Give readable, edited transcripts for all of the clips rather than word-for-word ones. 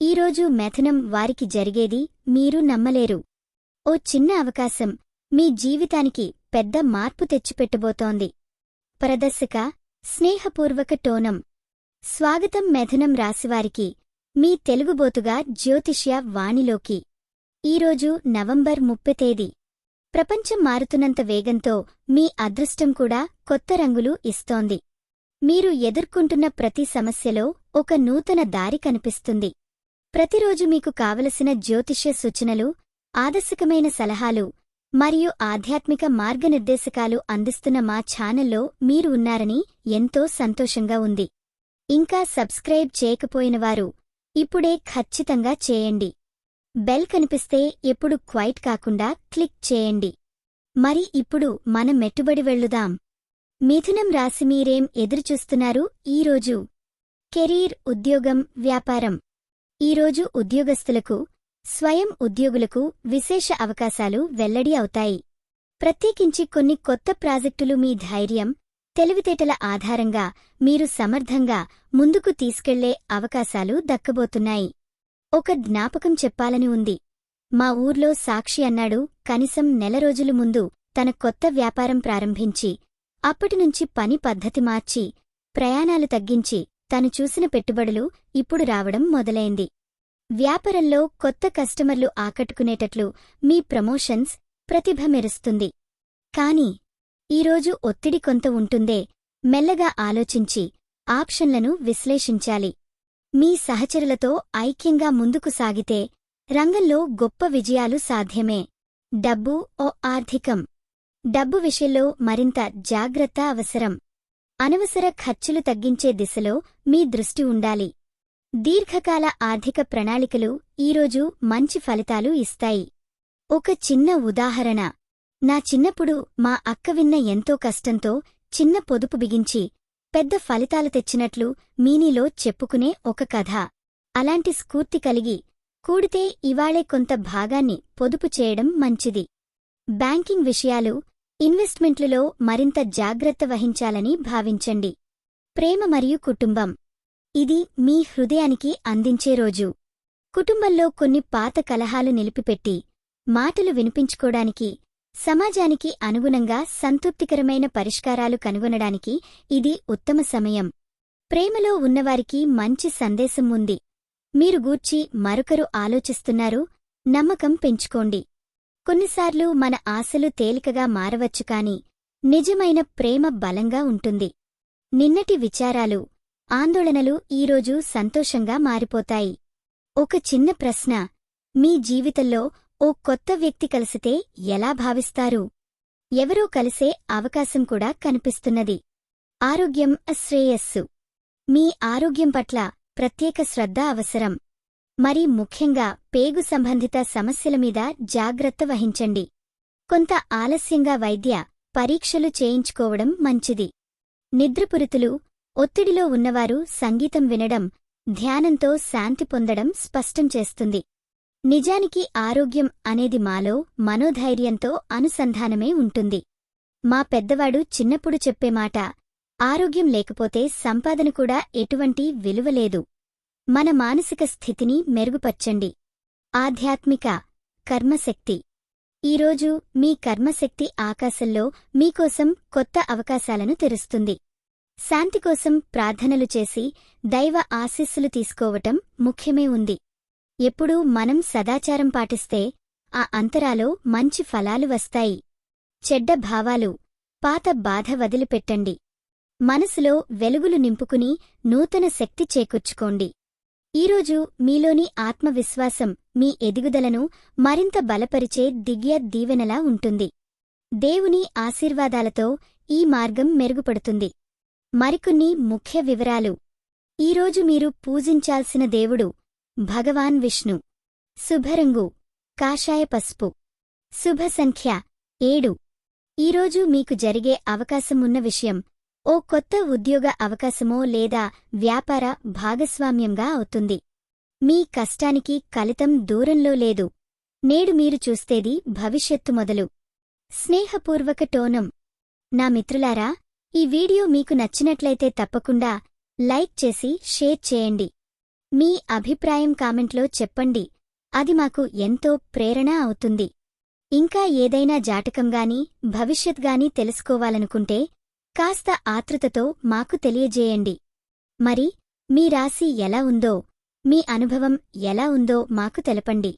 ఈరోజు మిథునం వారికి జరిగేది మీరు నమ్మలేరు. ఓ చిన్న అవకాశం మీ జీవితానికి పెద్ద మార్పు తెచ్చిపెట్టబోతోంది. ప్రదర్శక స్నేహపూర్వక టోనం. స్వాగతం మిథునం రాశివారికి మీ తెలుగుబోతుగా జ్యోతిష్య వాణిలోకి. ఈరోజు నవంబర్ 30 తేదీ. ప్రపంచం మారుతున్నంత వేగంతో మీ అదృష్టం కూడా కొత్త రంగులు ఇస్తోంది. మీరు ఎదుర్కొంటున్న ప్రతి సమస్యలో ఒక నూతన దారి కనిపిస్తుంది. ప్రతిరోజు మీకు కావలసిన జ్యోతిష్య సూచనలు, ఆదర్శకమైన సలహాలు మరియు ఆధ్యాత్మిక మార్గనిర్దేశకాలు అందిస్తున్న మా ఛానల్లో మీరు ఉన్నారని ఎంతో సంతోషంగా ఉంది. ఇంకా సబ్స్క్రైబ్ చేయకపోయినవారు ఇప్పుడే ఖచ్చితంగా చేయండి. బెల్ కనిపిస్తే ఎప్పుడు క్వైట్ కాకుండా క్లిక్ చేయండి. మరి ఇప్పుడు మనం మెట్టుబడి వెళ్ళుదాం. మిథునం రాశి మీరేం ఎదురుచూస్తున్నారు ఈరోజు? కెరీర్, ఉద్యోగం, వ్యాపారం. ఈరోజు ఉద్యోగస్తులకు, స్వయం ఉద్యోగులకు విశేష అవకాశాలు వెల్లడి అవుతాయి. ప్రత్యేకించి కొన్ని కొత్త ప్రాజెక్టులు మీ ధైర్యం, తెలివితేటల ఆధారంగా మీరు సమర్థంగా ముందుకు తీసుకెళ్లే అవకాశాలు దక్కబోతున్నాయి. ఒక జ్ఞాపకం చెప్పాలని ఉంది. మా ఊర్లో సాక్షి అన్నాడు, కనీసం నెల రోజుల ముందు తన కొత్త వ్యాపారం ప్రారంభించి, అప్పటినుంచి పని పద్ధతి మార్చి, ప్రయాణాలు తగ్గించి, తను చూసిన పెట్టుబడులు ఇప్పుడు రావడం మొదలైంది. వ్యాపారంలో కొత్త కస్టమర్లు ఆకట్టుకునేటట్లు మీ ప్రమోషన్స్, ప్రతిభ మెరుస్తుంది. కాని ఈరోజు ఒత్తిడి కొంత ఉంటుందే. మెల్లగా ఆలోచించి ఆప్షన్లను విశ్లేషించాలి. మీ సహచరులతో ఐక్యంగా ముందుకు సాగితే రంగంలో గొప్ప విజయాలు సాధ్యమే. డబ్బు ఓ ఆర్థికం. డబ్బు విషయంలో మరింత జాగ్రత్త అవసరం. అనవసర ఖర్చులు తగ్గించే దిశలో మీ దృష్టి ఉండాలి. దీర్ఘకాల ఆర్థిక ప్రణాళికలు ఈరోజు మంచి ఫలితాలు ఇస్తాయి. ఒక చిన్న ఉదాహరణ. నా చిన్నప్పుడు మా అక్క విన్న ఎంతో కష్టంతో చిన్న పొదుపు బిగించి పెద్ద ఫలితాలు తెచ్చినట్లు మీనీలో చెప్పుకునే ఒక కథ. అలాంటి స్ఫూర్తి కలిగి కూడితే ఇవాళే కొంత భాగాన్ని పొదుపు చేయడం మంచిది. బ్యాంకింగ్ విషయాలు, ఇన్వెస్ట్మెంట్లులో మరింత జాగ్రత్త వహించాలని భావించండి. ప్రేమ మరియు కుటుంబం. ఇది మీ హృదయానికి అందించే రోజు. కుటుంబంలో కొన్ని పాత కలహాలు నిలిపిపెట్టి మాటలు వినిపించుకోడానికి, సమాజానికి అనుగుణంగా సంతృప్తికరమైన పరిష్కారాలు కనుగొనడానికి ఇది ఉత్తమ సమయం. ప్రేమలో ఉన్నవారికి మంచి సందేశం ఉంది. మీరు గూర్చి మరొకరు ఆలోచిస్తున్నారు, నమ్మకం పెంచుకోండి. కొన్నిసార్లు మన ఆశలు తేలికగా మారవచ్చు కాని నిజమైన ప్రేమ బలంగా ఉంటుంది. నిన్నటి విచారాలు, ఆందోళనలు ఈరోజు సంతోషంగా మారిపోతాయి. ఒక చిన్న ప్రశ్న. మీ జీవితంలో ఓ కొత్త వ్యక్తి కలిసితే ఎలా భావిస్తారు? ఎవరో కలిసే అవకాశం కూడా కనిపిస్తున్నది. ఆరోగ్యం, శ్రేయస్సు. మీ ఆరోగ్యం పట్ల ప్రత్యేక శ్రద్ధ అవసరం. మరి ముఖ్యంగా పేగు సంబంధిత సమస్యల మీద జాగ్రత్త వహించండి. కొంత ఆలస్యంగా వైద్య పరీక్షలు చేయించుకోవడం మంచిది. నిద్రపురుతులు, ఒత్తిడిలో ఉన్నవారు సంగీతం వినడం, ధ్యానంతో శాంతి పొందడం స్పష్టం చేస్తుంది. నిజానికి ఆరోగ్యం అనేది మాలో మనోధైర్యంతో అనుసంధానమే ఉంటుంది. మా పెద్దవాడు చిన్నప్పుడు చెప్పే మాట, ఆరోగ్యం లేకపోతే సంపాదన కూడా ఎటువంటి విలువలేదు. మన మానసిక స్థితిని మెరుగుపర్చండి. ఆధ్యాత్మిక, కర్మశక్తి. ఈరోజు మీ కర్మశక్తి ఆకాశంలో మీకోసం కొత్త అవకాశాలను తెరుస్తుంది. శాంతి కోసం ప్రార్థనలు చేసి దైవ ఆశీస్సులు తీసుకోవటం ముఖ్యమే ఉంది. ఎప్పుడూ మనం సదాచారం పాటిస్తే ఆ అంతరాలో మంచి ఫలాలు వస్తాయి. చెడ్డ భావాలు, పాత బాధ వదిలిపెట్టండి. మనసులో వెలుగులు నింపుకుని నూతన శక్తి చేకూర్చుకోండి. ఈరోజు మీలోని ఆత్మవిశ్వాసం మీ ఎదుగుదలను మరింత బలపరిచే దివ్య దీవెనలా ఉంటుంది. దేవుని ఆశీర్వాదాలతో ఈ మార్గం మెరుగుపడుతుంది. మరికొన్ని ముఖ్య వివరాలు. ఈరోజు మీరు పూజించాల్సిన దేవుడు భగవాన్ విష్ణు. శుభరంగు కాషాయ పసుపు. శుభ సంఖ్య 7. ఈరోజు మీకు జరిగే అవకాశం ఉన్న విషయం ఓ కొత్త ఉద్యోగ అవకాశమో లేదా వ్యాపార భాగస్వామ్యంగా అవుతుంది. మీ కష్టానికి ఫలితం దూరంలో లేదు. నేడు మీరు చూస్తేది భవిష్యత్తు మొదలు. స్నేహపూర్వక టోనం. నా మిత్రులారా, ఈ వీడియో మీకు నచ్చినట్లయితే తప్పకుండా లైక్ చేసి షేర్ చేయండి. మీ అభిప్రాయం కామెంట్లో చెప్పండి, అది మాకు ఎంతో ప్రేరణ అవుతుంది. ఇంకా ఏదైనా జాతకంగానీ భవిష్యత్గానీ తెలుసుకోవాలనుకుంటే కాస్త ఆతృతతో మాకు తెలియజేయండి. మరి మీ రాశి ఎలా ఉందో, మీ అనుభవం ఎలా ఉందో మాకు తెలపండి.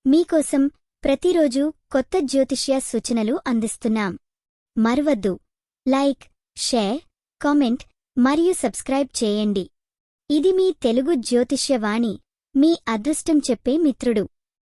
మీకోసం ప్రతిరోజూ కొత్త జ్యోతిష్య సూచనలు అందిస్తున్నాం. మరువద్దు, లైక్, షేర్, కామెంట్ మరియు సబ్స్క్రైబ్ చేయండి. ఇది మీ తెలుగు జ్యోతిష్యవాణి, మీ అదృష్టం చెప్పే మిత్రుడు.